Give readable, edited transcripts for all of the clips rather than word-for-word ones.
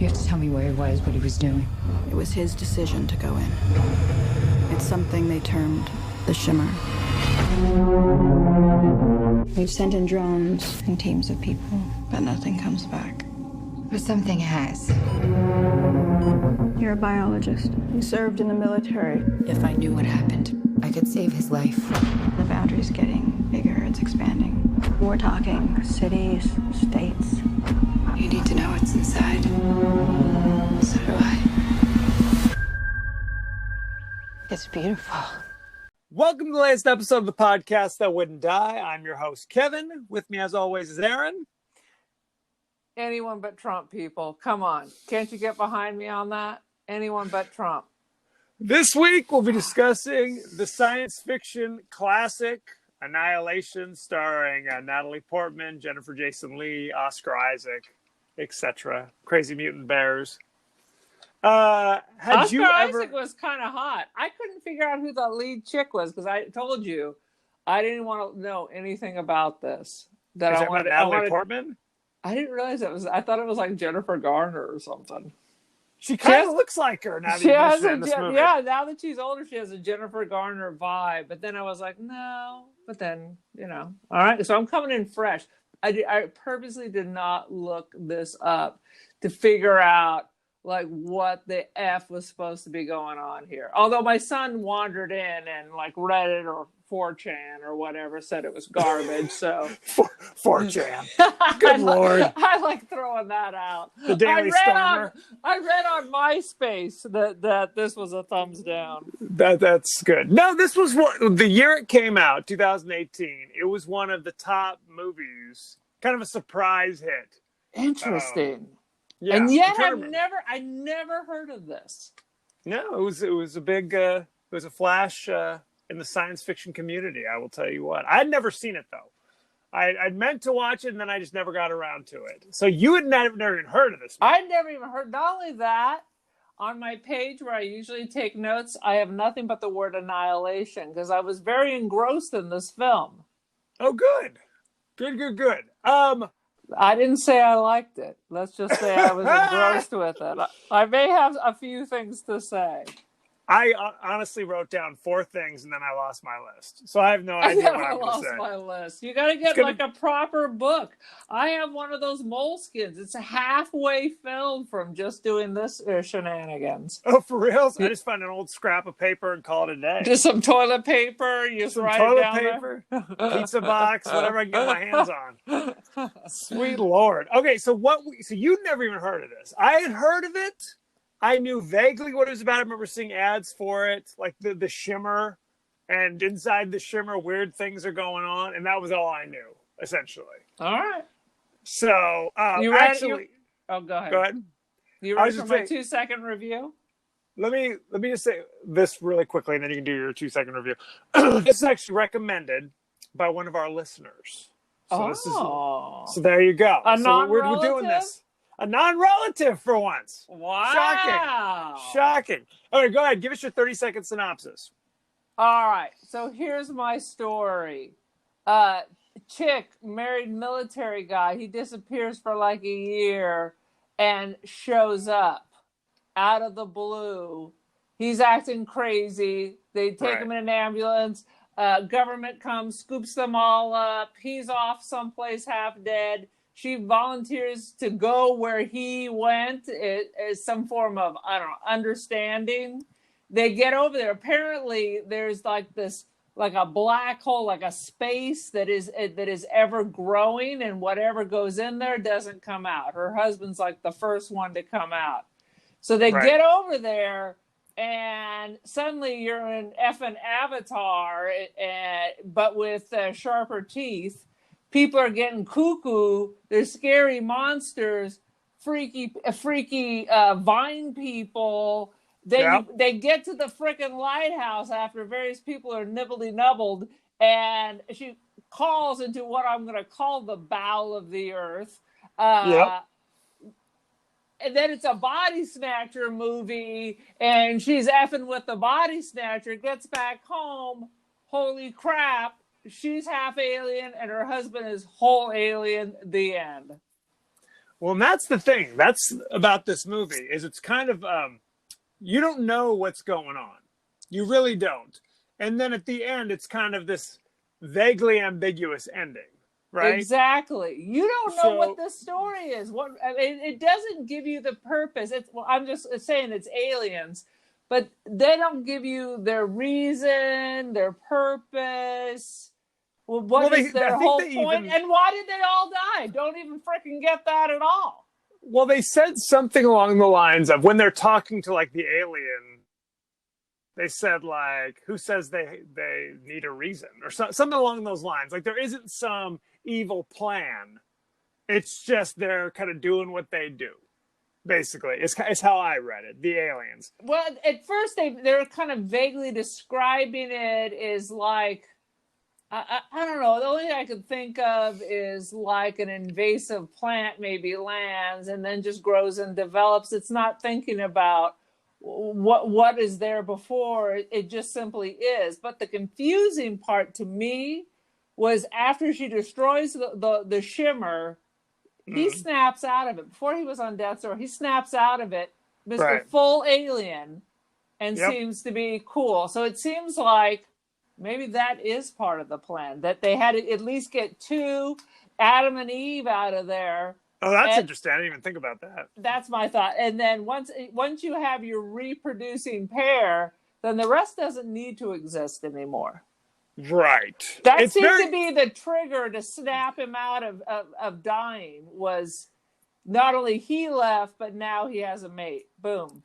You have to tell me where he was, what he was doing. It was his decision to go in. It's something they termed the Shimmer. We've sent in drones and teams of people, but nothing comes back. But something has. You're a biologist. You served in the military. If I knew what happened, I could save his life. The boundary's getting bigger, it's expanding. We're talking cities, states. You need to know what's inside. So do I. It's beautiful. Welcome to the latest episode of the podcast that wouldn't die. I'm your host, Kevin. With me, as always, is Aaron. Anyone but Trump, people. Come on. Can't you get behind me on that? Anyone but Trump. This week, we'll be discussing the science fiction classic Annihilation, starring Natalie Portman, Jennifer Jason Leigh, Oscar Isaac, etc. Crazy Mutant Bears. Oscar Isaac was kind of hot. I couldn't figure out who the lead chick was because I told you I didn't want to know anything about this. Natalie Portman? I didn't realize it was. I thought it was like Jennifer Garner or something. She kind of looks like her now that you mention it in this movie. Yeah, now that she's older, she has a Jennifer Garner vibe. But then I was like, no. But then, all right. So I'm coming in fresh. I purposely did not look this up to figure out like what the F was supposed to be going on here. Although my son wandered in and like Reddit or 4chan or whatever said it was garbage. So 4chan. Good Lord. I like throwing that out. The Daily Stormer. I read on MySpace that this was a thumbs down. That's good. No, this was the year it came out, 2018. It was one of the top movies, kind of a surprise hit. Interesting. Yeah, and yet I never heard of this. No, it was a big it was a flash in the science fiction community, I will tell you what. I'd never seen it though. I'd meant to watch it and then I just never got around to it. So you had never even heard of this movie. I'd never even heard. Not only that, on my page where I usually take notes, I have nothing but the word Annihilation because I was very engrossed in this film. Oh, good. Good. I didn't say I liked it. Let's just say I was engrossed with it. I may have a few things to say. I honestly wrote down 4 things and then I lost my list. So I have no idea what I'm going to say. I lost my list. You got to get like a proper book. I have one of those moleskins. It's a halfway filled from just doing this shenanigans. Oh, for real? I just found an old scrap of paper and called it a day. Just some toilet paper. You just write it down paper, pizza box, whatever I can get my hands on. Sweet Lord. Okay, so you'd never even heard of this. I had heard of it. I knew vaguely what it was about. I remember seeing ads for it, like the Shimmer, and inside the Shimmer, weird things are going on, and that was all I knew, essentially. All right. So, you actually... Oh, go ahead. Go ahead. You ready for my 2-second review? Let me just say this really quickly, and then you can do your 2-second review. This is actually recommended by one of our listeners. So so there you go. We're doing this. A non-relative for once. Wow. Shocking. All right, go ahead. Give us your 30-second synopsis. All right. So here's my story. Chick, married military guy. He disappears for like a year and shows up out of the blue. He's acting crazy. They take him in an ambulance. Government comes, scoops them all up. He's off someplace half dead. She volunteers to go where he went as some form of, understanding. They get over there. Apparently, there's like this, like a black hole, like a space that is ever growing, and whatever goes in there doesn't come out. Her husband's like the first one to come out. So they get over there, and suddenly you're an effing Avatar, but with sharper teeth. People are getting cuckoo. There's scary monsters, freaky vine people. They get to the frickin' lighthouse after various people are nibbledy-nubbled, and she calls into what I'm going to call the bowel of the earth. And then it's a body snatcher movie, and she's effing with the body snatcher, gets back home. Holy crap. She's half alien, and her husband is whole alien. The end. Well, and that's the thing. That's about this movie is it's kind of you don't know what's going on. You really don't. And then at the end, it's kind of this vaguely ambiguous ending, right? Exactly. You don't know what So the story is. What I mean, it doesn't give you the purpose. It's well, I'm just saying it's aliens, but they don't give you their reason, their purpose. Well, well, what is I their think whole they point? even And why did they all die? Don't even freaking get that at all. well they said something along the lines of when they're talking to like the alien, they said like, who says they need a reason or something along those lines. Like there isn't some evil plan. It's just they're kind of doing what they do. Basically, it's how I read it. The aliens. Well, at first they're kind of vaguely describing it as like I don't know. The only thing I could think of is like an invasive plant maybe lands and then just grows and develops. It's not thinking about what is there before. It just simply is. But the confusing part to me was after she destroys the shimmer, he snaps out of it. Before he was on death's door, he snaps out of it, Mr. Right. Full Alien, and Yep. seems to be cool. So it seems like maybe that is part of the plan, that they had to at least get 2 Adam and Eve out of there. Oh, that's And interesting. I didn't even think about that. that's my thought. And then once you have your reproducing pair, then the rest doesn't need to exist anymore. Right. That It's seemed very to be the trigger to snap him out of dying, was not only he left, but now he has a mate. Boom.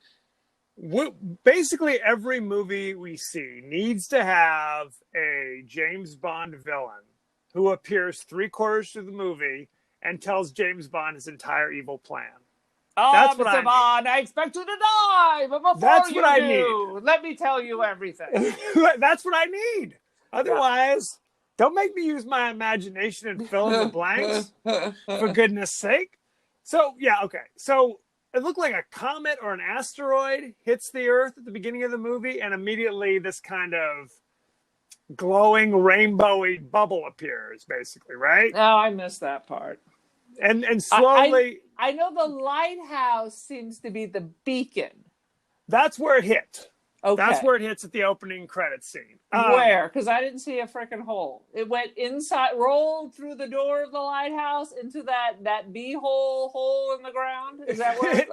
basically every movie we see needs to have a James Bond villain who appears 3/4 through the movie and tells James Bond his entire evil plan. Oh, That's what I Mr. need. Bond, I expect you to die, but before That's you what I do, let me tell you everything. That's what I need. Otherwise, don't make me use my imagination and fill in the blanks, for goodness sake. So, yeah, okay. So, it looked like a comet or an asteroid hits the Earth at the beginning of the movie, and immediately this kind of glowing rainbowy bubble appears, basically, right? Oh, I missed that part. And slowly, I know the lighthouse seems to be the beacon. that's where it hit. Okay. That's where it hits at the opening credits scene. Where? Because I didn't see a freaking hole. It went inside, rolled through the door of the lighthouse into that hole in the ground. Is that where?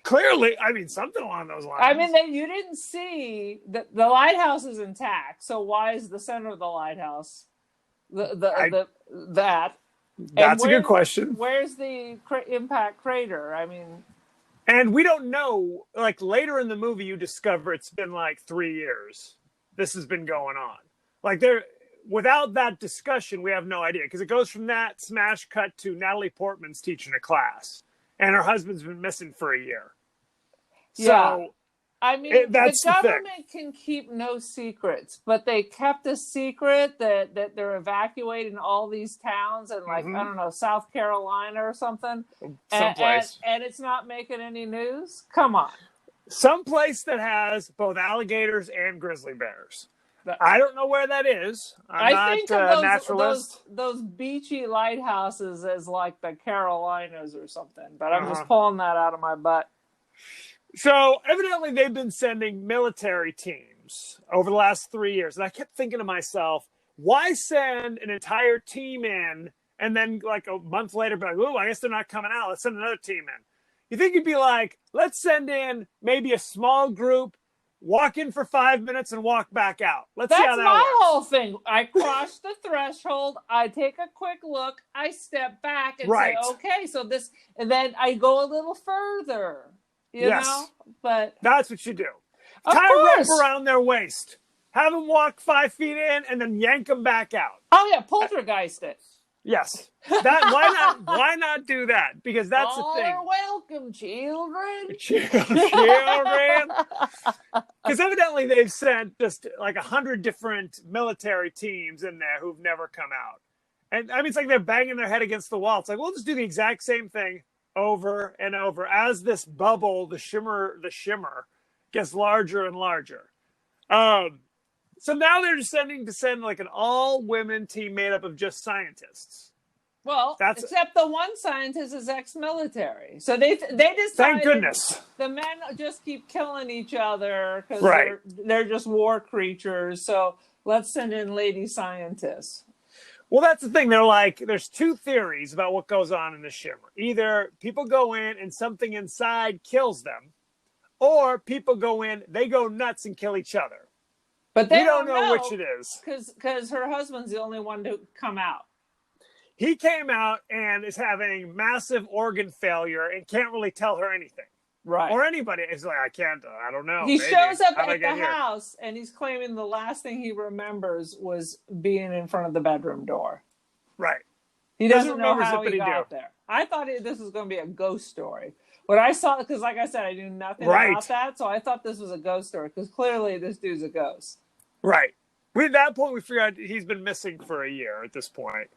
Clearly, I mean, something along those lines. I mean, you didn't see the lighthouse is intact. So why is the center of the lighthouse that? That's a good question. Where's the impact crater? I mean, and we don't know. Like later in the movie, you discover it's been like 3 years. This has been going on. Like without that discussion, we have no idea because it goes from that smash cut to Natalie Portman's teaching a class, and her husband's been missing for a year. yeah. So I mean, that's the the thing. government can keep no secrets, but they kept a secret that they're evacuating all these towns in, like, I don't know, South Carolina or something. Someplace. And it's not making any news? Come on. Someplace that has both alligators and grizzly bears. I don't know where that is. I think not of a naturalist. those beachy lighthouses as like the Carolinas or something, but I'm just pulling that out of my butt. So evidently they've been sending military teams over the last 3 years. And I kept thinking to myself, why send an entire team in and then like a month later be like, oh, I guess they're not coming out. Let's send another team in. You think you'd be like, let's send in maybe a small group, walk in for 5 minutes and walk back out. Let's see how that That's my works. whole thing. I cross the threshold. I take a quick look. I step back and say, okay, so this, and then I go a little further. You know, but that's what you do. Of Tie a rope course. around their waist. Have them walk 5 feet in and then yank them back out. Oh yeah, poltergeist it. Yes. Why not do that? Because that's All the thing. are welcome, children. Children. Because evidently they've sent just like 100 different military teams in there who've never come out. And I mean, it's like they're banging their head against the wall. It's like, we'll just do the exact same thing over and over as this bubble, the shimmer gets larger and larger. So now they're deciding to send like an all-women team made up of just scientists. Well, That's except the one scientist is ex-military, so they decided. Thank goodness. The men just keep killing each other because Right. they're just war creatures. So let's send in lady scientists. Well, that's the thing. They're like, there's two theories about what goes on in the Shimmer. Either people go in and something inside kills them, or people go in, they go nuts and kill each other. But they we don't know which it is. Because her husband's the only one to come out. He came out and is having massive organ failure and can't really tell her anything. Right. Or anybody. It's like, I don't know. He maybe. shows up How'd at the house and he's claiming the last thing he remembers was being in front of the bedroom door. Right. He doesn't know how he got there. I thought this was going to be a ghost story. When I saw it, because like I said, I knew nothing about that, so I thought this was a ghost story, because clearly this dude's a ghost. Right. At that point, we figured out he's been missing for a year at this point.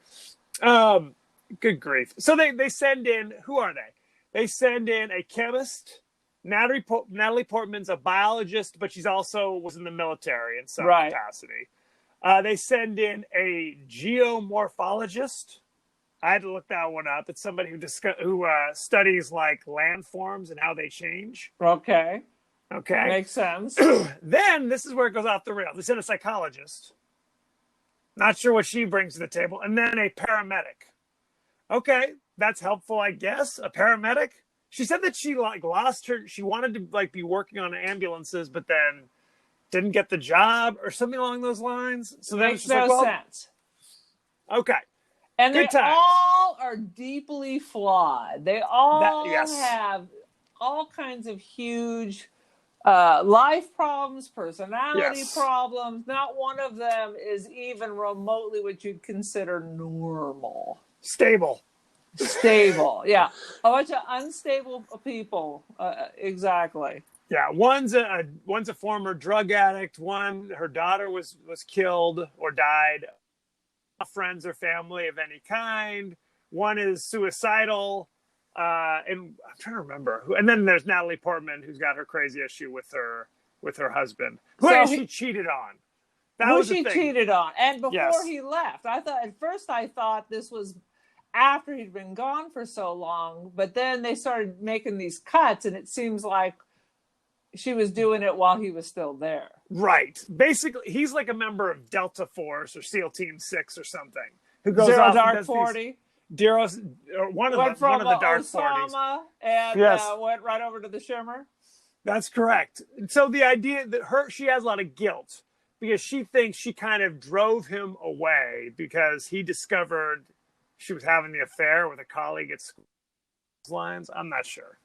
Good grief. So they send in, who are they? They send in a chemist. Natalie Portman's a biologist, but she's also was in the military in some capacity. They send in a geomorphologist. I had to look that one up. It's somebody who studies like landforms and how they change. Okay. Makes sense. Then this is where it goes off the rails. They send a psychologist. Not sure what she brings to the table. And then a paramedic. Okay, that's helpful, I guess. A paramedic. She said that she lost her. She wanted to be working on ambulances, but then didn't get the job or something along those lines. So that makes no sense. Okay. And they all are deeply flawed. They all have all kinds of huge life problems, personality problems. Not one of them is even remotely what you'd consider normal. Stable, yeah. A bunch of unstable people. Exactly. Yeah, one's a former drug addict. Her daughter was killed or died. Friends or family of any kind. One is suicidal. And I'm trying to remember who. And then there's Natalie Portman, who's got her crazy issue with her husband, who she cheated on. Who she cheated on, and before he left, at first I thought this was after he'd been gone for so long, but then they started making these cuts, and it seems like she was doing it while he was still there. Right. Basically, he's like a member of Delta Force or SEAL Team 6 or something, who goes Zero off Dark and does 40. One of the Dark 40s. And went right over to the Shimmer. That's correct. And so the idea that she has a lot of guilt because she thinks she kind of drove him away because he discovered she was having the affair with a colleague at school. Lines. I'm not sure.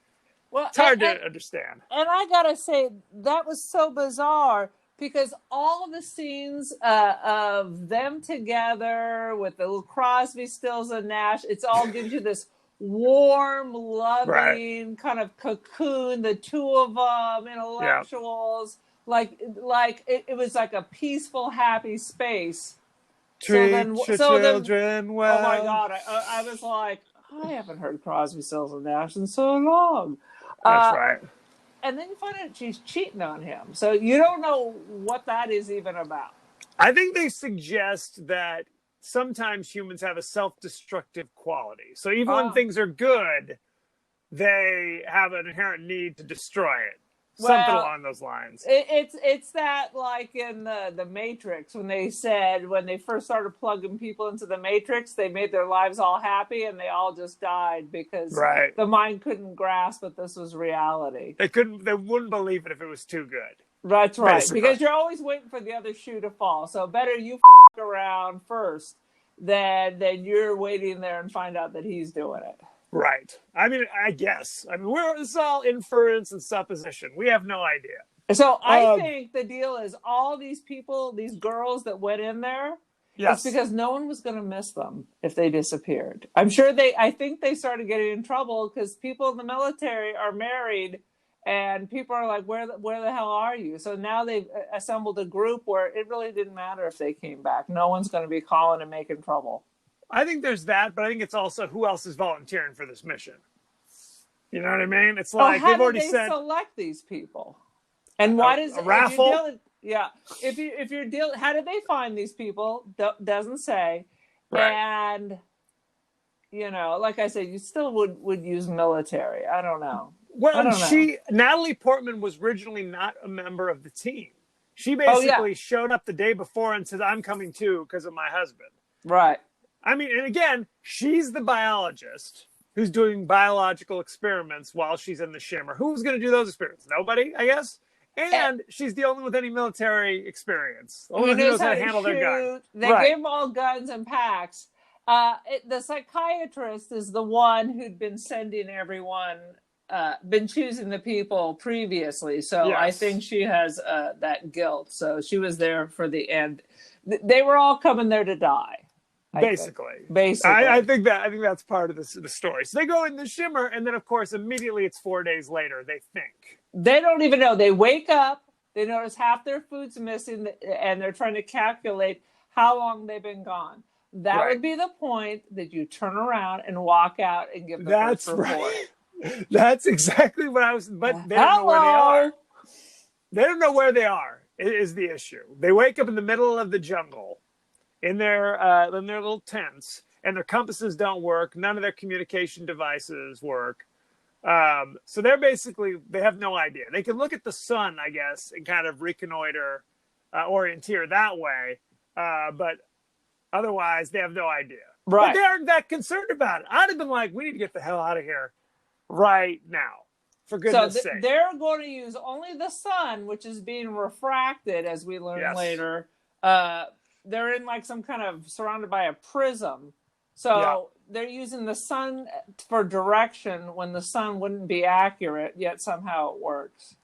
Well, it's hard to understand. And I gotta say, that was so bizarre because all the scenes of them together with the little Crosby, Stills, and Nash, it's all gives you this warm, loving kind of cocoon. The two of them, intellectuals, like it was like a peaceful, happy space. Treat your children well. Oh my God! I was like, I haven't heard Crosby, Stills, and Nash in so long. That's right. And then you find out she's cheating on him. So you don't know what that is even about. I think they suggest that sometimes humans have a self-destructive quality. So even when things are good, they have an inherent need to destroy it. Something along those lines. It's that like in the Matrix when they first started plugging people into the Matrix, they made their lives all happy and they all just died because the mind couldn't grasp that this was reality. They wouldn't believe it if it was too good. That's right. Basically. Because you're always waiting for the other shoe to fall. So better you around first than you're waiting there and find out that he's doing it. Right. I mean, I guess. This is all inference and supposition. We have no idea. So I think the deal is all these people, these girls that went in there, it's because no one was going to miss them if they disappeared. I think they started getting in trouble because people in the military are married and people are like, where the hell are you? So now they've assembled a group where it really didn't matter if they came back. No one's going to be calling and making trouble. I think there's that, but I think it's also who else is volunteering for this mission. You know what I mean? It's like they've already said. How do they select these people? And why does a raffle? If you're dealing, how did they find these people? Doesn't say. Right. And like I said, you still would use military. I don't know. Well, I and don't know. Natalie Portman was originally not a member of the team. She Oh yeah, basically showed up the day before and said, "I'm coming too because of my husband." right. I mean, and again, she's the biologist who's doing biological experiments while she's in the Shimmer. Who's going to do those experiments? Nobody, I guess. And she's the only one with any military experience. The only Who one who knows knows how how to to handle their gun. shoot? They Right. gave them all guns and packs. The psychiatrist is the one who'd been sending everyone, been choosing the people previously. So Yes. I think she has that guilt. So she was there for the end. They were all coming there to die. Basically. I I think that's part of the story. So they go in the Shimmer, and then of course immediately it's 4 days later. They think They don't even know. They wake up, they notice half their food's missing, and they're trying to calculate how long they've been gone. That Right. would be the point that you turn around and walk out and give the first report. Right. That's exactly what I was. But they don't know where they are. They don't know where they are. Is the issue? They wake up in the middle of the jungle, in their little tents, and their compasses don't work. None of their communication devices work. So they have no idea. They can look at the sun, I guess, and kind of reconnoiter, orienteer that way. But otherwise, they have no idea. Right. But they aren't that concerned about it. I'd have been like, we need to get the hell out of here right now, for goodness sake. They're going to use only the sun, which is being refracted, as we learn later. They're in like some kind of surrounded by a prism. So they're using the sun for direction when the sun wouldn't be accurate, yet somehow it works.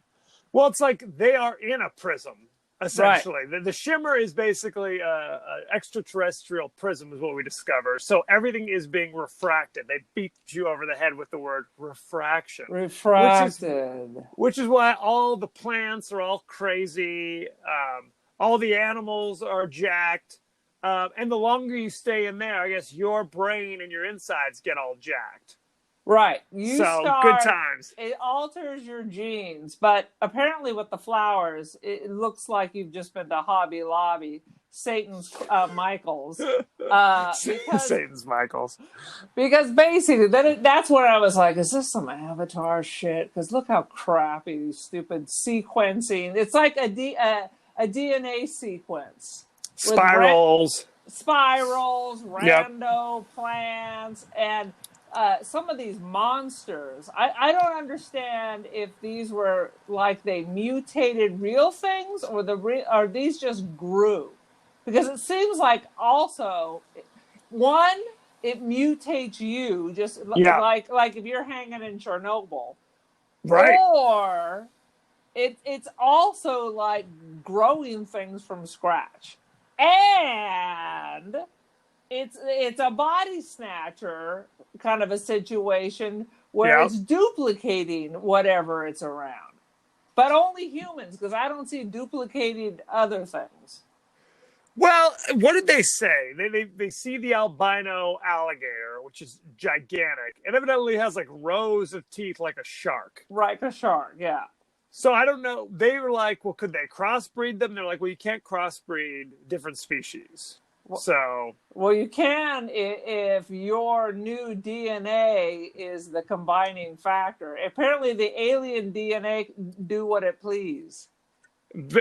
Well, it's like they are in a prism, essentially. Right. The Shimmer is basically an extraterrestrial prism is what we discover. So everything is being refracted. They beat you over the head with the word refraction. Refracted. Which is why all the plants are all crazy. All the animals are jacked. And the longer you stay in there, I guess your brain and your insides get all jacked. Right. Good times. It alters your genes. But apparently with the flowers, it looks like you've just been to Hobby Lobby, Satan's Michaels. Satan's Michaels. Because basically, that's where I was like, is this some Avatar shit? Because look how crappy these stupid sequencing. It's like a DNA sequence. Spirals, rando plants, and some of these monsters. I don't understand if these were like they mutated real things or these just grew. Because it seems like also, one, it mutates you, just like if you're hanging in Chernobyl. Right. Or it's also like growing things from scratch. And it's a body snatcher kind of a situation where it's duplicating whatever it's around. But only humans, because I don't see duplicating other things. Well, what did they say? They see the albino alligator, which is gigantic, and evidently has like rows of teeth like a shark. Right, a shark, yeah. So I don't know. They were like, well, could they crossbreed them? They're like, well, you can't crossbreed different species. Well, you can if your new DNA is the combining factor. Apparently, the alien DNA do what it please.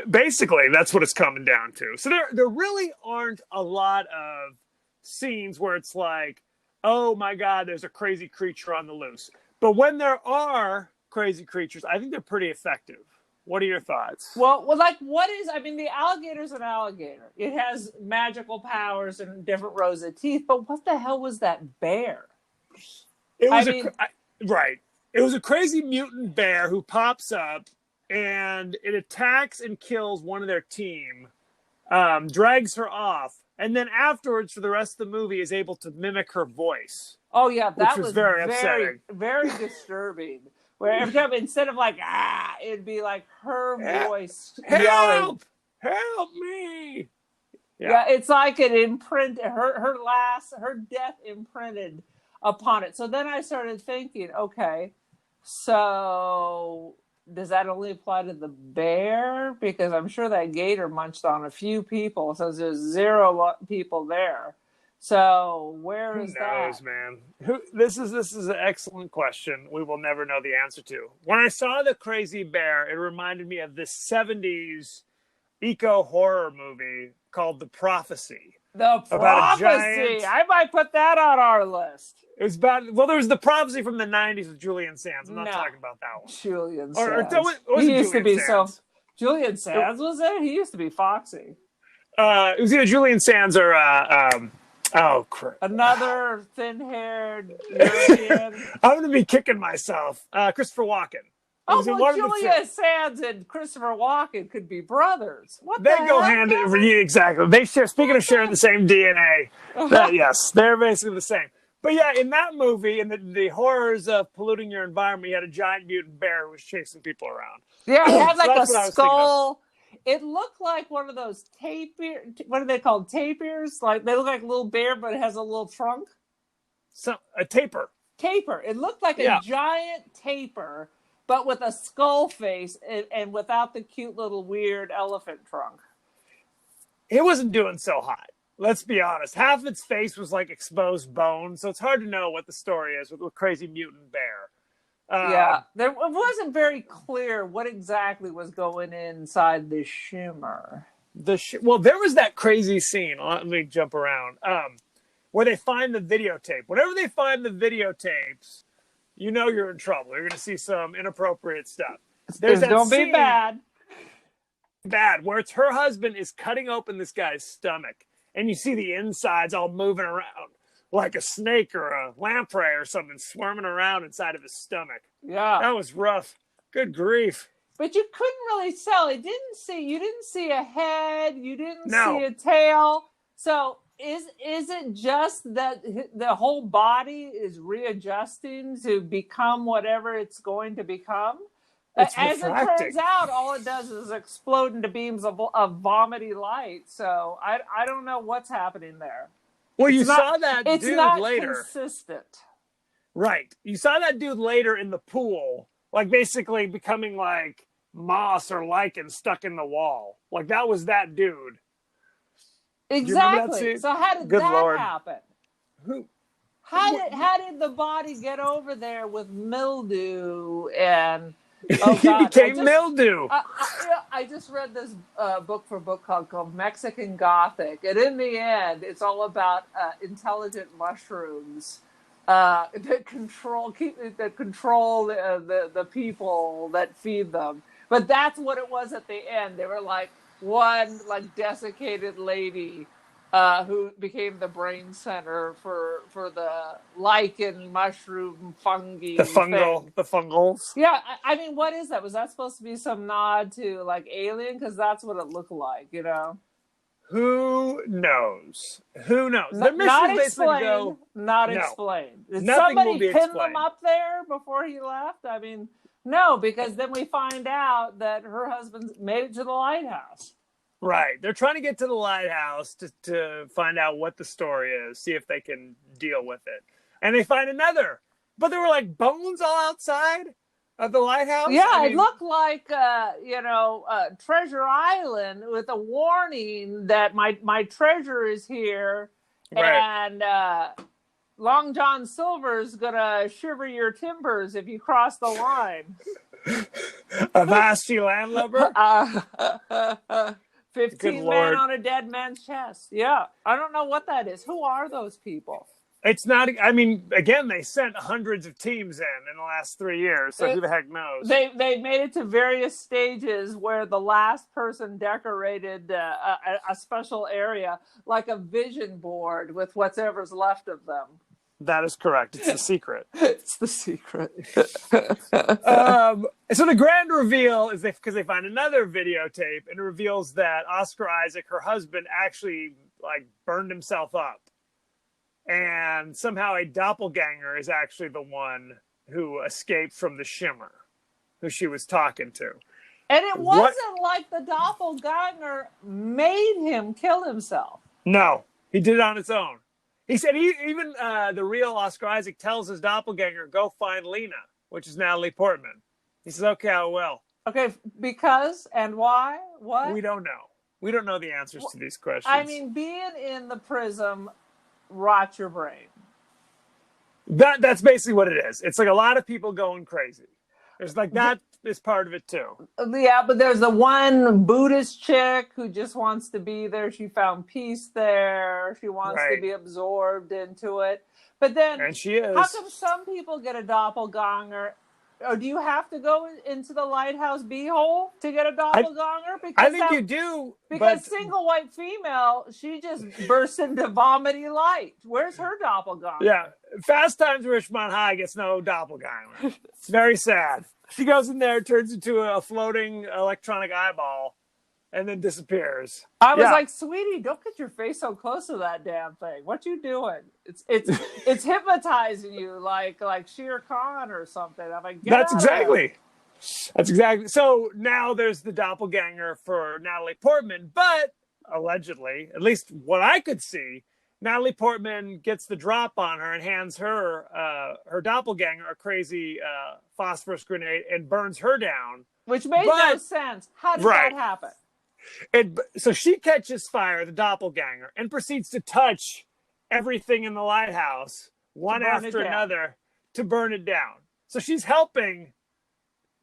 Basically, that's what it's coming down to. So there really aren't a lot of scenes where it's like, oh my God, there's a crazy creature on the loose. But when there are crazy creatures, I think they're pretty effective. What are your thoughts? Well, the alligator's an alligator. It has magical powers and different rows of teeth, but what the hell was that bear? It was It was a crazy mutant bear who pops up and it attacks and kills one of their team, drags her off, and then afterwards, for the rest of the movie, is able to mimic her voice. Oh yeah, that was very upsetting. Very disturbing. Where every time, instead of like, it'd be like her voice yelling, help me. Yeah, it's like it imprinted, her death imprinted upon it. So then I started thinking, okay, so does that only apply to the bear? Because I'm sure that gator munched on a few people, so there's 0 people there. So where Who is knows, that? man? This is an excellent question. We will never know the answer to. When I saw the Crazy Bear, it reminded me of this '70s eco horror movie called The Prophecy The about a Prophecy. giant. I might put that on our list. It was about there was The Prophecy from the '90s with Julian Sands. I'm not No, talking about that one. Julian Or Sands. it wasn't He used to Julian be so. Sands. Julian Sands was there. He used to be Foxy. It was either Julian Sands or oh crap. Another thin-haired European. I'm gonna be kicking myself. Christopher Walken. It Oh, was in well, one of the two. Julia Sands and Christopher Walken could be brothers. What They the go heck, hand in Kevin? exactly. They share. Speaking of sharing the same DNA, yes, they're basically the same. But yeah, in that movie, in the horrors of polluting your environment, you had a giant mutant bear who was chasing people around. Yeah, it had So like a that's what I was thinking of. skull. It looked like one of those tapir. What are they called? Tapirs? Like they look like a little bear, but it has a little trunk. So a taper. Taper. It looked like Yeah. a giant taper, but with a skull face and without the cute little weird elephant trunk. It wasn't doing so hot. Let's be honest. Half its face was like exposed bone, so it's hard to know what the story is with the crazy mutant bear. Yeah, it wasn't very clear what exactly was going inside the shimmer. Well, there was that crazy scene. Let me jump around. Where they find the videotape. Whenever they find the videotapes, you know you're in trouble. You're going to see some inappropriate stuff. It's going to be bad. Bad, where it's her husband is cutting open this guy's stomach, and you see the insides all moving around like a snake or a lamprey or something swarming around inside of his stomach. Yeah. That was rough. Good grief. But you couldn't really tell. You didn't see a head. You didn't No. see a tail. So is it just that the whole body is readjusting to become whatever it's going to become? It's As refracting. it turns out, all it does is explode into beams of vomity light. So I don't know what's happening there. Well, you saw that It's dude not later. consistent. Right. You saw that dude later in the pool, like basically becoming like moss or lichen stuck in the wall. Like that was that dude. Exactly. So how did Good that Lord. happen? Who? How did the body get over there with mildew and oh He God, became mildew. I just read this book called Mexican Gothic, and in the end, it's all about intelligent mushrooms that control the people that feed them. But that's what it was at the end. They were like one desiccated lady who became the brain center for the lichen mushroom fungi. The fungals. Yeah, I mean, what is that? Was that supposed to be some nod to like Alien? Because that's what it looked like, you know. Who knows? Who knows? Not explained. Not No. explained. Did Nothing will somebody be pin explained. them up there before he left? I mean, no, because then we find out that her husband made it to the lighthouse. Right. They're trying to get to the lighthouse to find out what the story is, see if they can deal with it. And they find another. But there were like bones all outside of the lighthouse. Yeah, it looked like Treasure Island with a warning that my treasure is here, Right. and Long John Silver's gonna shiver your timbers if you cross the line. A nasty landlubber. 15 men on a dead man's chest. Yeah, I don't know what that is. Who are those people? It's not. I mean, again, they sent hundreds of teams in the last 3 years, so who the heck knows? They made it to various stages where the last person decorated a special area like a vision board with whatever's left of them. That is correct. It's the secret. It's the secret. So the grand reveal is because they find another videotape, and it reveals that Oscar Isaac, her husband, actually like burned himself up. And somehow a doppelganger is actually the one who escaped from the shimmer, who she was talking to. And it wasn't like the doppelganger made him kill himself. No, he did it on his own. He said even the real Oscar Isaac tells his doppelganger, go find Lena, which is Natalie Portman. He says, okay, I will. Okay, because and why? What? We don't know. We don't know the answers to these questions. I mean, being in the prism rot your brain. That's basically what it is. It's like a lot of people going crazy. There's like that is part of it too. Yeah, but there's the one Buddhist chick who just wants to be there. She found peace there. She wants to be absorbed into it. But then, and she is. How come some people get a doppelganger? Or do you have to go into the lighthouse beehole to get a doppelganger? Because I think you do. Because single white female, she just bursts into vomity light. Where's her doppelganger? Yeah. Fast Times at Richmond High gets no doppelganger. It's very sad. She goes in there, turns into a floating electronic eyeball, and then disappears. I was like, sweetie, don't get your face so close to that damn thing. What you doing? It's hypnotizing you like Shere Khan or something. I'm like, That's exactly. So now there's the doppelganger for Natalie Portman, but allegedly, at least what I could see, Natalie Portman gets the drop on her and hands her her doppelganger a crazy phosphorus grenade and burns her down. Which made no sense. How did that happen? So she catches fire, the doppelganger, and proceeds to touch everything in the lighthouse, one after another, to burn it down. So she's helping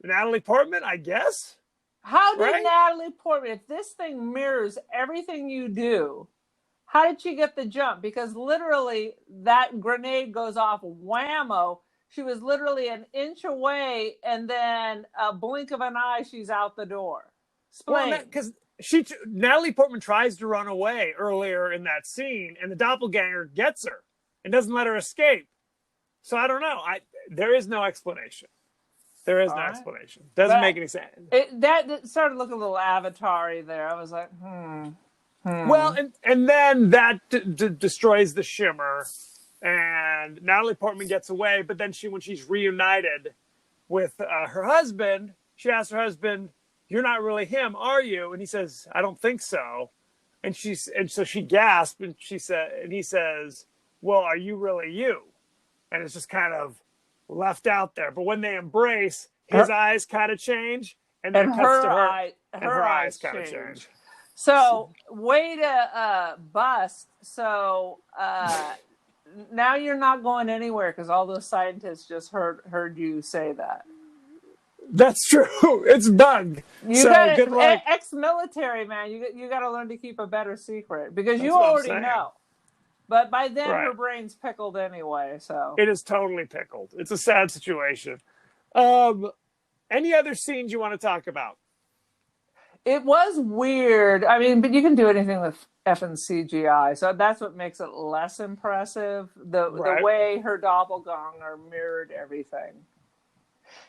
Natalie Portman, I guess? How did Natalie Portman, if this thing mirrors everything you do, how did she get the jump? Because literally that grenade goes off whammo. She was literally an inch away, and then a blink of an eye, she's out the door. Explain. Well, because Natalie Portman tries to run away earlier in that scene, and the doppelganger gets her and doesn't let her escape. So I don't know. There is no explanation. There is no explanation. Doesn't make any sense. That started looking a little Avatar-y there. I was like, Well, and then that destroys the shimmer, and Natalie Portman gets away. But then when she's reunited with her husband, she asks her husband, "You're not really him, are you?" And he says, "I don't think so." And so she gasps, and he says, "Well, are you really you?" And it's just kind of left out there. But when they embrace, his eyes kind of change, and then cuts to her, and her eyes kind of change. So, way to bust. So, now you're not going anywhere because all those scientists just heard you say that. That's true. It's bugged. Good luck. Ex-military, man. You got to learn to keep a better secret because you already know. But by then, her brain's pickled anyway. So it is totally pickled. It's a sad situation. Any other scenes you want to talk about? It was weird. I mean, but you can do anything with effing CGI, so that's what makes it less impressive. The way her doppelganger mirrored everything.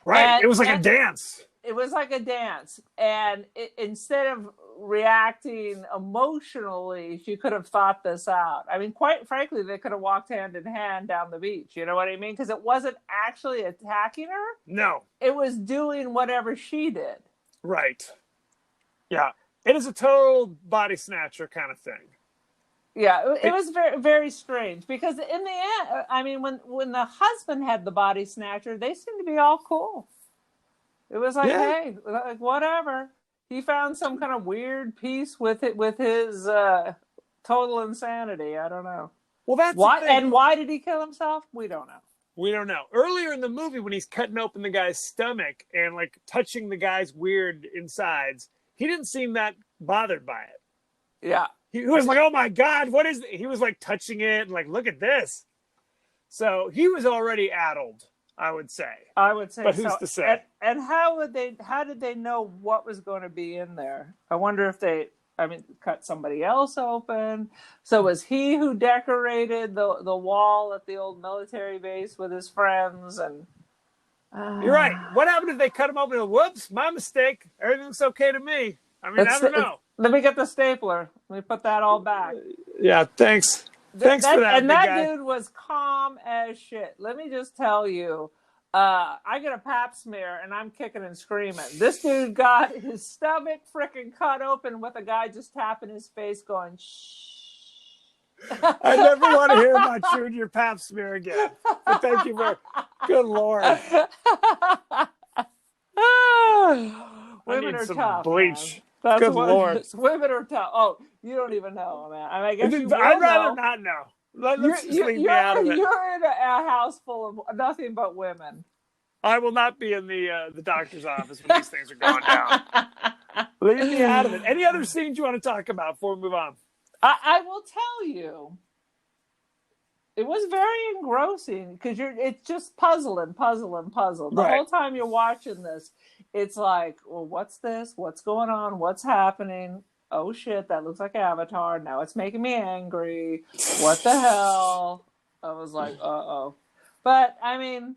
Right. It was like a dance. It was like a dance. And instead of reacting emotionally, she could have thought this out. I mean, quite frankly, they could have walked hand in hand down the beach. You know what I mean? Because it wasn't actually attacking her. No. It was doing whatever she did. Right. Yeah. It is a total body snatcher kind of thing. Yeah, it was very, very strange because in the end, I mean, when the husband had the body snatcher, they seemed to be all cool. It was like, hey, like whatever. He found some kind of weird peace with his total insanity. I don't know. Well, that's why. And why did he kill himself? We don't know. We don't know. Earlier in the movie, when he's cutting open the guy's stomach and like touching the guy's weird insides, he didn't seem that bothered by it. Yeah. He was like, "Oh my God, what is it?" He was like touching it and like, "Look at this." So he was already addled, I would say. But who's to say? And how did they know what was going to be in there? I wonder if they, cut somebody else open. So was he who decorated the wall at the old military base with his friends? And you're right. What happened if they cut him open and, whoops, my mistake. Everything's okay to me. I mean, I don't know. Let me get the stapler. Let me put that all back. Yeah, thanks. Thanks for that. And that dude was calm as shit. Let me just tell you, I get a pap smear and I'm kicking and screaming. This dude got his stomach freaking cut open with a guy just tapping his face going, shh. I never want to hear about you and your pap smear again. But thank you very good Lord. Women are tough. Bleach. Man. That's good Lord. Women are tough. Oh, you don't even know, man. I guess you will I'd rather know. not know. Let's just leave me out of it. You're in a house full of nothing but women. I will not be in the doctor's office when these things are going down. Leave me out of it. Any other scenes you want to talk about before we move on? I will tell you, it was very engrossing because it's just puzzle. The Right. whole time you're watching this, it's like, well, what's this? What's going on? What's happening? Oh shit, that looks like Avatar. Now it's making me angry. What the hell? I was like, uh-oh. But I mean,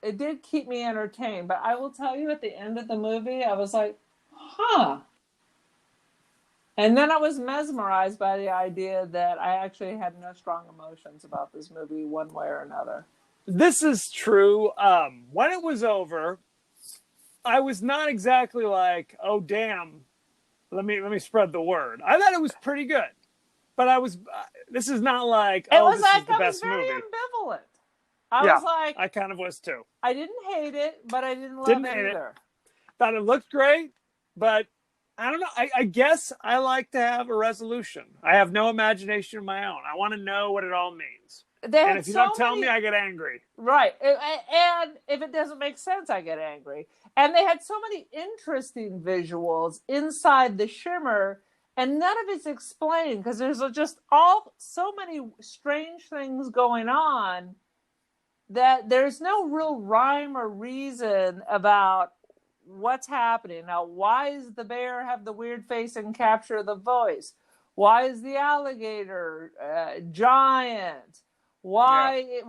it did keep me entertained. But I will tell you, at the end of the movie, I was like, huh. And then I was mesmerized by the idea that I actually had no strong emotions about this movie one way or another. This is true. When it was over, I was not exactly like, oh damn, let me spread the word. I thought it was pretty good, but I was. This is not like, oh, this is the best movie. I was very ambivalent. I was like, I kind of was too. I didn't hate it, but I didn't love it either. Thought it looked great, but I don't know. I guess I like to have a resolution. I have no imagination of my own. I want to know what it all means. And if you don't tell me, I get angry. Right. And if it doesn't make sense, I get angry. And they had so many interesting visuals inside the shimmer, and none of it's explained because there's just so many strange things going on that there's no real rhyme or reason about what's happening. Now, why does the bear have the weird face and capture the voice? Why is the alligator giant? Why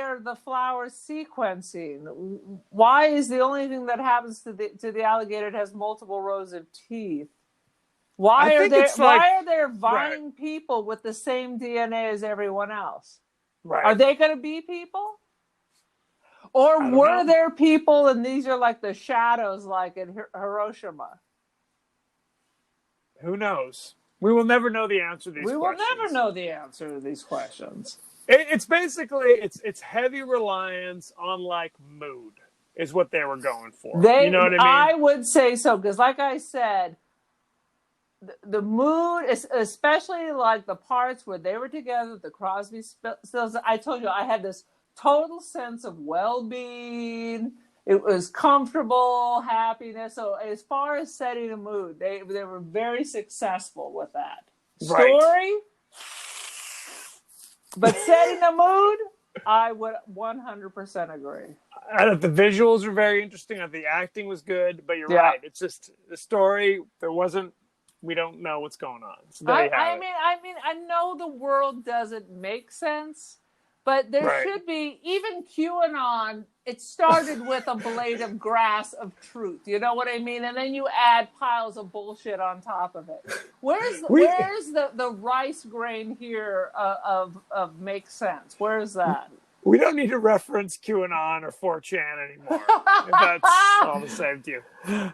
are the flowers sequencing? Why is the only thing that happens to the alligator it has multiple rows of teeth? Why are there vying people with the same DNA as everyone else? Right. Are they going to be people? Or were there people and these are like the shadows like in Hiroshima? Who knows? We will never know the answer to these questions. We will never know the answer to these questions. It's basically, it's heavy reliance on like mood is what they were going for. You know what I mean? I would say so, because like I said, the mood, especially like the parts where they were together, the Crosby Stills, I told you I had this total sense of well-being. It was comfortable, happiness. So as far as setting a mood, they were very successful with that. Right. Story, but setting a mood, I would 100% agree. The visuals are very interesting. The acting was good, but you're right. It's just the story. We don't know what's going on. So I mean, I know the world doesn't make sense, but there should be, even QAnon, it started with a blade of grass of truth. You know what I mean? And then you add piles of bullshit on top of it. Where's the rice grain here of make sense? Where's that? We don't need to reference QAnon or 4chan anymore. If that's all the same to you.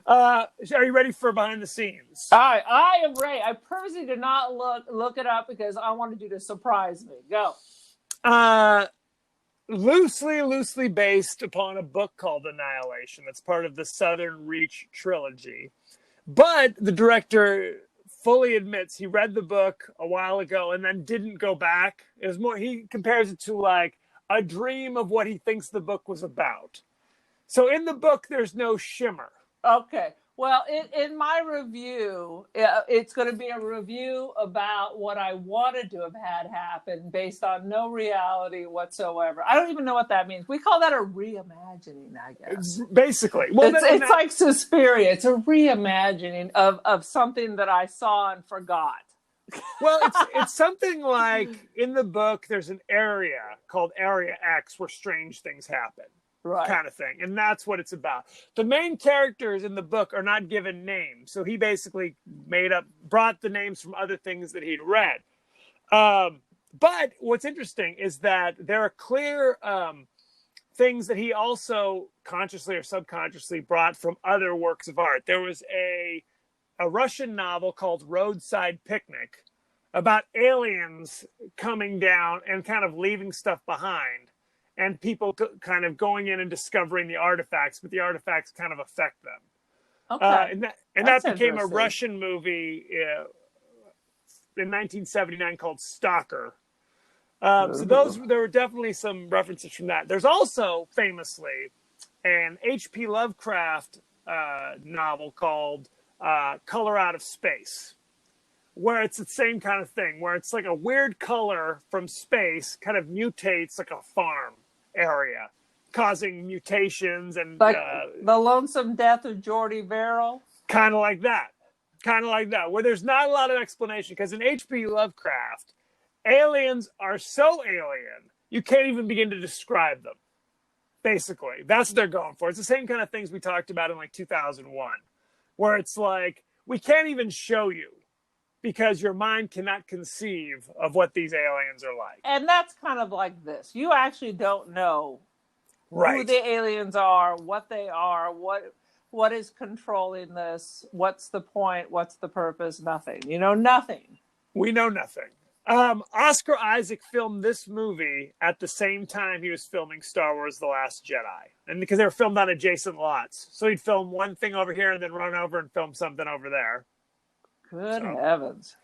Are you ready for behind the scenes? I am ready. I purposely did not look it up because I wanted you to surprise me. Go. Loosely based upon a book called Annihilation. That's part of the Southern Reach trilogy. But the director fully admits he read the book a while ago and then didn't go back. It was more, he compares it to like a dream of what he thinks the book was about. So in the book, there's no shimmer. Okay. Well, in my review, it's going to be a review about what I wanted to have had happen based on no reality whatsoever. I don't even know what that means. We call that a reimagining, I guess. Basically. Well, it's like Suspiria. It's a reimagining of something that I saw and forgot. Well, it's something like in the book, there's an area called Area X where strange things happen. Right. Kind of thing. And that's what it's about. The main characters in the book are not given names. So he basically brought the names from other things that he'd read. But what's interesting is that there are clear things that he also consciously or subconsciously brought from other works of art. There was a Russian novel called Roadside Picnic about aliens coming down and kind of leaving stuff behind. And people kind of going in and discovering the artifacts, but the artifacts kind of affect them. Okay. And that became a Russian movie in 1979 called Stalker. So there were definitely some references from that. There's also famously an H.P. Lovecraft novel called Color Out of Space, where it's the same kind of thing, where it's like a weird color from space kind of mutates like a farm area, causing mutations and like the Lonesome Death of Jordy Verrill. Kind of like that, where there's not a lot of explanation, because in H.P. Lovecraft, aliens are so alien you can't even begin to describe them. Basically, that's what they're going for. It's the same kind of things we talked about in like 2001, where it's like, we can't even show you because your mind cannot conceive of what these aliens are like. And that's kind of like this. You actually don't know who the aliens are, what they are, what is controlling this, what's the point, what's the purpose, nothing. You know nothing. We know nothing. Oscar Isaac filmed this movie at the same time he was filming Star Wars The Last Jedi. And because they were filmed on adjacent lots. So he'd film one thing over here and then run over and film something over there. Good heavens.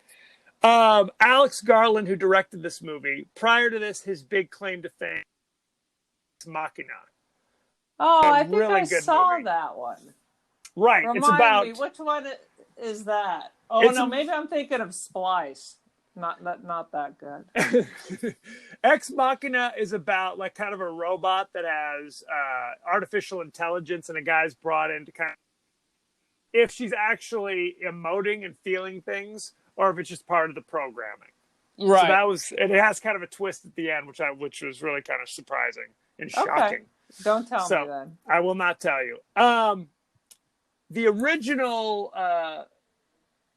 Alex Garland, who directed this movie, prior to this, his big claim to fame is Machina. Oh, I think I saw that one. Right. Remind it's about me, which one is that? Oh, no, maybe I'm thinking of Splice. Not that good. Ex Machina is about like kind of a robot that has artificial intelligence, and a guy's brought in to kind of if she's actually emoting and feeling things, or if it's just part of the programming. Right. So that was, and it has kind of a twist at the end, which was really kind of surprising and shocking. Don't tell me then. I will not tell you. The original,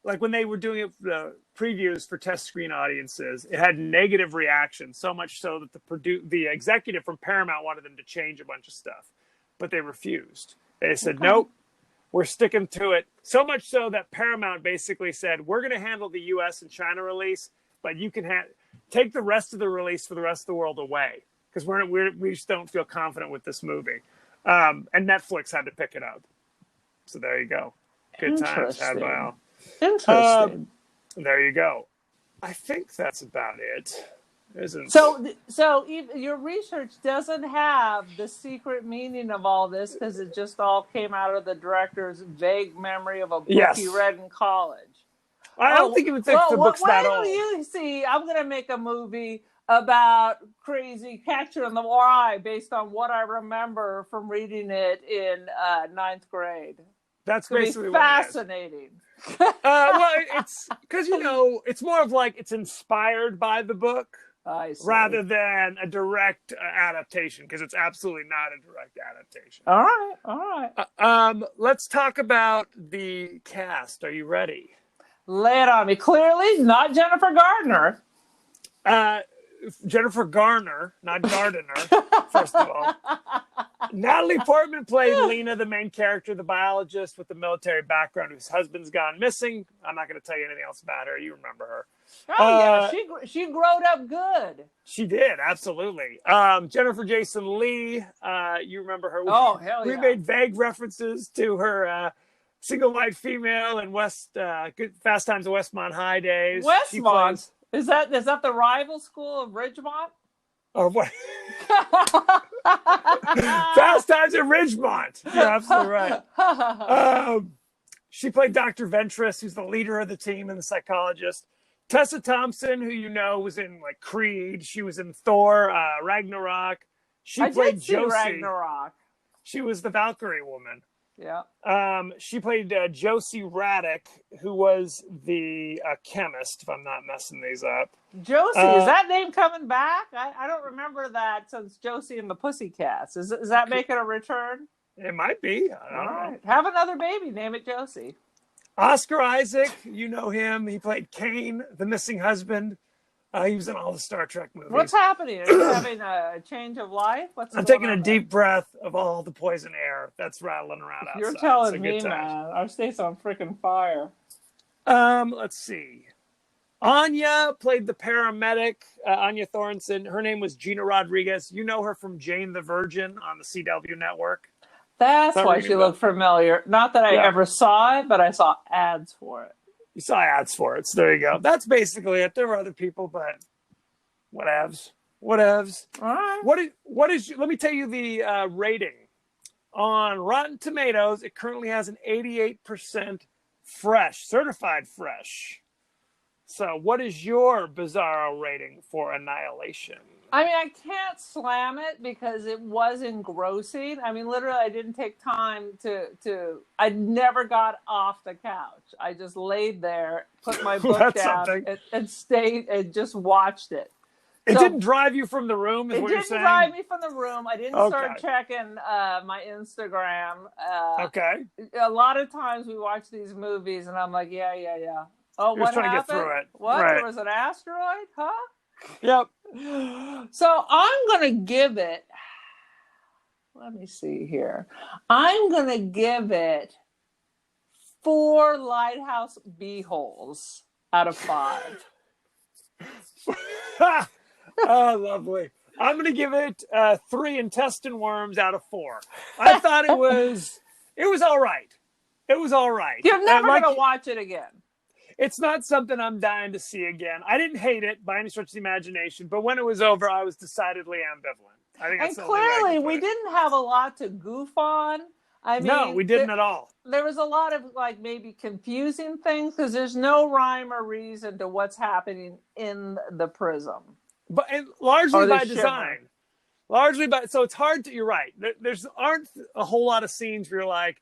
like when they were doing the previews for test screen audiences, it had negative reactions, so much so that the executive from Paramount wanted them to change a bunch of stuff, but they refused. They said, nope, we're sticking to it. So much so that Paramount basically said, we're going to handle the US and China release, but you can take the rest of the release for the rest of the world away, because we just don't feel confident with this movie. And Netflix had to pick it up. So there you go. Good times had by all. Interesting. There you go. I think that's about it. Isn't so your research doesn't have the secret meaning of all this, because it just all came out of the director's vague memory of a book he read in college. I don't think even think the book's that old. You see, I'm going to make a movie about Crazy Catcher in the Rye based on what I remember from reading it in ninth grade. That's basically fascinating. Well, it's because it's more of like it's inspired by the book rather than a direct adaptation, because it's absolutely not a direct adaptation. All right. Let's talk about the cast. Are you ready? Lay it on me. Clearly, not Jennifer Gardner. Jennifer Garner, not Gardner, first of all. Natalie Portman played Lena, the main character, the biologist with the military background whose husband's gone missing. I'm not going to tell you anything else about her. You remember her. Oh, yeah. She growed up good. She did, absolutely. Jennifer Jason Leigh, you remember her. Oh, hell yeah. We made vague references to her single white female in Fast Times at Westmont High days. Westmont? Is that the rival school of Ridgemont? Or what? Fast Times at Ridgemont. You're absolutely right. She played Dr. Ventress, who's the leader of the team and the psychologist. Tessa Thompson, who was in like Creed. She was in Thor, Ragnarok. She played Josie. Ragnarok. She was the Valkyrie woman. Yeah. She played Josie Raddick, who was the chemist, if I'm not messing these up. Josie, is that name coming back? I don't remember that since Josie and the Pussycats. Is that making a return? It might be. I don't know. Have another baby. Name it Josie. Oscar Isaac, you know him. He played Kane, the missing husband. He was in all the Star Trek movies. What's happening? Are you having a change of life? I'm taking a deep breath of all the poison air that's rattling around outside. You're telling me, man. Our state's on freaking fire. Let's see. Anya played the paramedic, Anya Thornton. Her name was Gina Rodriguez. You know her from Jane the Virgin on the CW network. That's why she looked familiar. Not that I ever saw it, but I saw ads for it. You saw ads for it, so there you go. That's basically it. There were other people, but Whatevs. All right. Let me tell you the rating. On Rotten Tomatoes, it currently has an 88% fresh, certified fresh. So what is your Bizarro rating for Annihilation? I mean, I can't slam it because it was engrossing. I mean, literally, I didn't take time I never got off the couch. I just laid there, put my book down, and stayed and just watched it. It didn't drive you from the room, is what you're saying? It didn't drive me from the room. I didn't start checking my Instagram. Okay. A lot of times we watch these movies, and I'm like, yeah. Oh, You're what trying happened? to get through it. What? Right. There was an asteroid? Huh? Yep. So I'm going to give it, let me see here. I'm going to give it 4 lighthouse beeholes out of 5. Oh, lovely. I'm going to give it 3 intestine worms out of 4. I thought it was all right. It was all right. You're never going to watch it again. It's not something I'm dying to see again. I didn't hate it by any stretch of the imagination, but when it was over, I was decidedly ambivalent. I think that's and clearly, we didn't have a lot to goof on. I mean, no, we didn't at all. There was a lot of like maybe confusing things because there's no rhyme or reason to what's happening in the prism. But largely by design. So it's hard to. You're right. There's aren't a whole lot of scenes where you're like,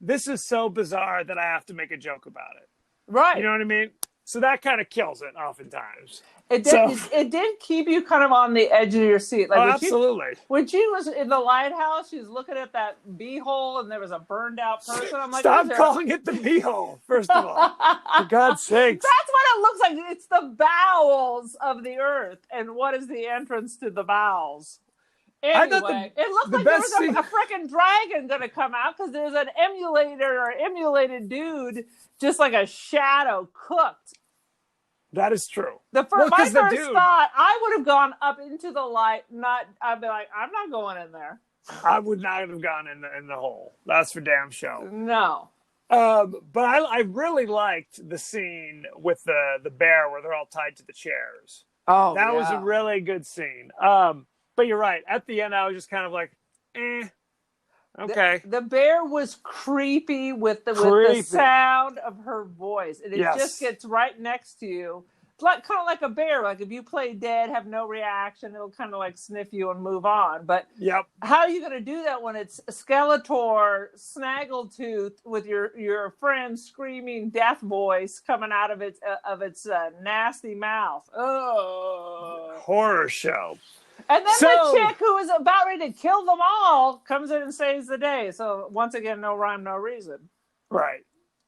this is so bizarre that I have to make a joke about it. Right. You know what I mean? So that kind of kills it oftentimes. It did keep you kind of on the edge of your seat. Like absolutely. When she was in the lighthouse, she was looking at that beehole and there was a burned out person. I'm like, stop calling it the beehole, first of all. For God's sakes. That's what it looks like. It's the bowels of the earth. And what is the entrance to the bowels? Anyway, it looked like there was a freaking dragon going to come out because there's an emulated dude, just like a shadow cooked. That is true. My first thought, I would have gone up into the light. I'd be like, I'm not going in there. I would not have gone in the hole. That's for damn sure. No. But I really liked the scene with the bear where they're all tied to the chairs. Oh, that was a really good scene. But you're right. At the end, I was just kind of like, okay. The bear was creepy with the sound of her voice. And it just gets right next to you. It's kind of like a bear. Like if you play dead, have no reaction, it'll kind of like sniff you and move on. But how are you going to do that when it's Skeletor, Snaggletooth with your friend screaming death voice coming out of its nasty mouth? Oh, horror show. And then the chick who is about ready to kill them all comes in and saves the day. So once again, no rhyme, no reason. Right.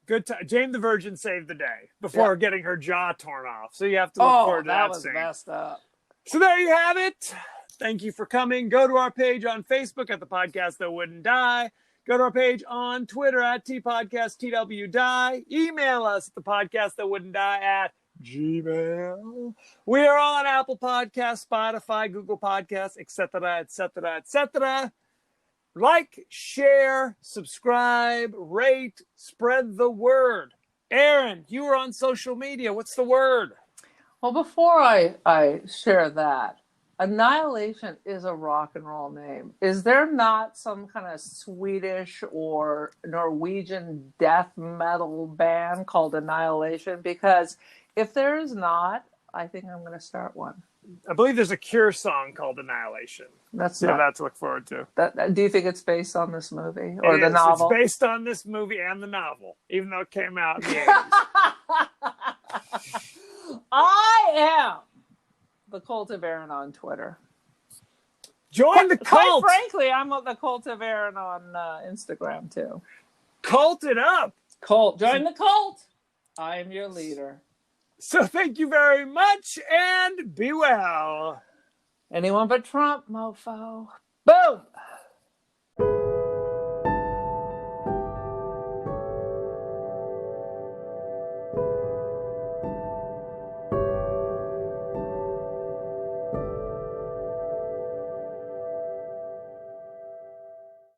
Good time. Jane the Virgin saved the day before getting her jaw torn off. So you have to look forward to that scene. That was messed up. So there you have it. Thank you for coming. Go to our page on Facebook at The Podcast That Wouldn't Die. Go to our page on Twitter at TPodcastTWDie. Email us at thepodcastthatwouldn'tdie at Gmail. We are on Apple Podcasts, Spotify, Google Podcasts, etc. Like, share, subscribe, rate, spread the word. Aaron, you were on social media. What's the word? Well, before I share that, Annihilation is a rock and roll name. Is there not some kind of Swedish or Norwegian death metal band called Annihilation? Because if there is not, I think I'm going to start one. I believe there's a Cure song called Annihilation. That's to look forward to. Do you think it's based on this movie or the novel? It's based on this movie and the novel, even though it came out in the 80s. I am the Cult of Aaron on Twitter. Join the cult. Quite frankly, I'm the Cult of Aaron on Instagram too. Cult it up. Join the cult. I am your leader. So thank you very much and be well. Anyone but Trump, mofo. Boom.